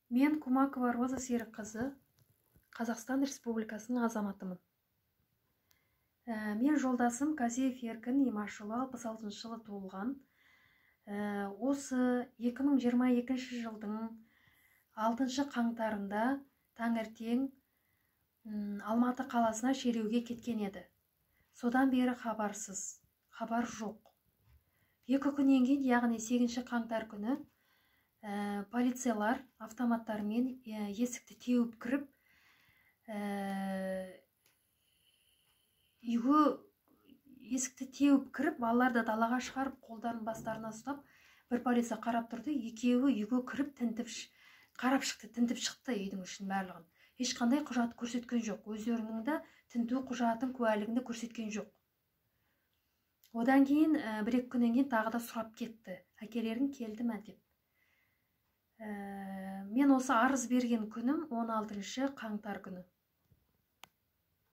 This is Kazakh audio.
Мен Кумакова Роза Серікқызы, Қазақстан Республикасының азаматымын. Мен жолдасым Казиев Еркін Имашұлы 66 жылы туылған. Осы 2022 жылдың 6 қаңтарында таңертең Алматы қаласына шеруге кеткен еді. Содан бері хабарсыз, хабар жоқ. 2 күннен кейін, яғни 8 қаңтар күні полициялар автоматтармен есікті теуіп кіріп, балаларды далаға шығарып, қолдарын бастарына ұстап, бір полиция қарап тұрды, екеуі үйге кіріп қарап шықты, тінтіп шықты үйдің ішін барлығын. Ешқандай құжат көрсеткен жоқ, өздерінің де тінту құжатын, куәлігінде көрсеткен жоқ. Одан кейін 1-2 күннен кейін тағы да сұрап кетті, әкелерің келді ме деп. Мен осы арыз берген күнім 16 қаңтар күні.